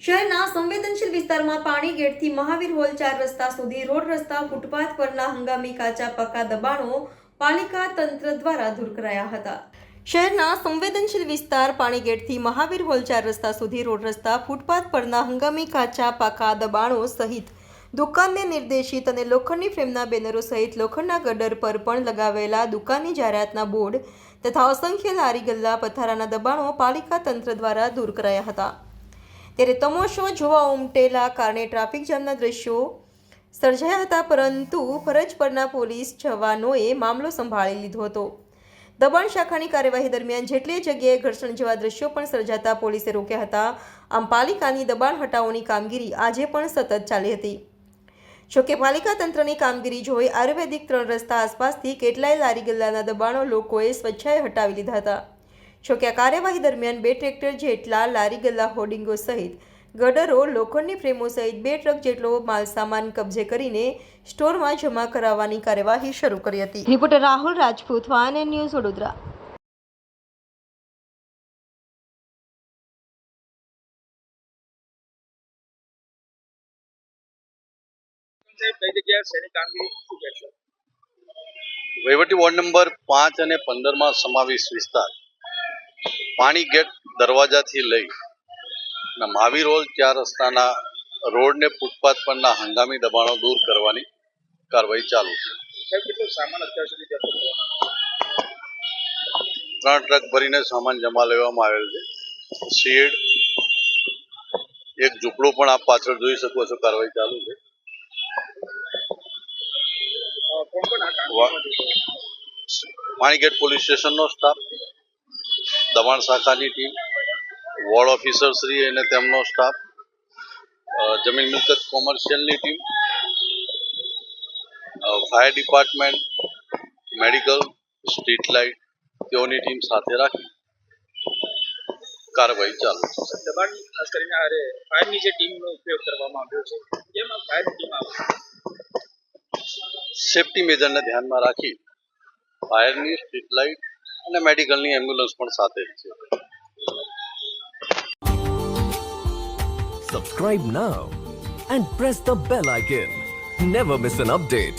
શહેરના સંવેદનશીલ વિસ્તારમાં પાણી ગેટથી મહાવીર હોલ 4 રસ્તા સુધી રોડ રસ્તા ફૂટપાથ પરના હંગામી કાચા પાકા દબાણો પાલિકા તંત્ર દ્વારા દૂર કરાયા હતા। શહેરના સંવેદનશીલ વિસ્તાર પાણી ગેટથી મહાવીર હોલ 4 રસ્તા સુધી રોડ રસ્તા ફૂટપાથ પરના હંગામી કાચા પાકા દબાણો સહિત દુકાનને નિર્દેશિત અને લોખંડની ફ્રેમના બેનરો સહિત લોખંડના ગટર પર પણ લગાવેલા દુકાનની જાહેરાતના બોર્ડ તથા અસંખ્ય લારી ગલ્લા પથારાના દબાણો પાલિકા તંત્ર દ્વારા દૂર કરાયા હતા। ત્યારે તમોશો જોવા ઉમટેલા કારણે ટ્રાફિક જામના દ્રશ્યો સર્જાયા હતા, પરંતુ ફરજ પરના પોલીસ જવાનોએ મામલો સંભાળી લીધો હતો। દબાણ શાખાની કાર્યવાહી દરમિયાન જેટલી જગ્યાએ ઘર્ષણ જેવા દ્રશ્યો પણ સર્જાતા પોલીસે રોક્યા હતા। આમ પાલિકાની દબાણ હટાવવાની કામગીરી આજે પણ સતત ચાલી હતી। જોકે પાલિકા તંત્રની કામગીરી જોઈ આયુર્વેદિક 3 રસ્તા આસપાસથી કેટલાય લારી ગલ્લાના દબાણો લોકોએ સ્વેચ્છાએ હટાવી લીધા હતા। જોકે આ કાર્યવાહી દરમિયાન 2 ટ્રેક્ટર જેટલા લારી ગલ્લા હોર્ડિંગો સહિત ગડરો લોખંડની ફ્રેમો સહિત 2 ટ્રક જેટલો માલસામાન કબજે કરીને સ્ટોરમાં જમા કરાવવાની કાર્યવાહી શરૂ કરી હતી। Reporter Rahul Rajput, van news, Vadodara. વહીવટી વોર્ડ નંબર 5 અને 15 માં સમાવેશ વિસ્તાર પાણી ગેટ દરવાજાથી લઈ મહાવીર હોલ 4 રસ્તાના રોડને ફૂટપાથ પરના હંગામી દબાણો દૂર કરવાની કાર્યવાહી ચાલુ છે। કેટલો સામાન અત્યાર સુધી જપ્ત કરવામાં? 3 ટ્રક ભરીને સામાન જમા લેવામાં આવેલ છે। શેડ, એક ઝૂંપડું પણ આપ પાછળ જોઈ શકો છો, કાર્યવાહી ચાલુ છે। પાણી ગેટ પોલીસ સ્ટેશનનો સ્ટાફ, દબાણ શાખાની ટીમ, વોર્ડ ઓફિસર શ્રી અને તેમનો સ્ટાફ, જમીન મિલકત કોમર્શિયલની team, fire department, medical, street light તેઓની ટીમ સાથે રાખી કાર્યવાહી ચાલુ છે। દબાણ ખાસ કરીને ફાયરની જે ટીમનો ઉપયોગ કરવામાં આવ્યો છે, જેમાં ફાયર ટીમ આવશે, સેફટી મેજરને ધ્યાનમાં રાખી ફાયરની, સ્ટ્રીટ લાઇટ અને મેડિકલની એમ્બ્યુલન્સ પણ સાથે છે। Subscribe now and press the bell icon. Never miss an update.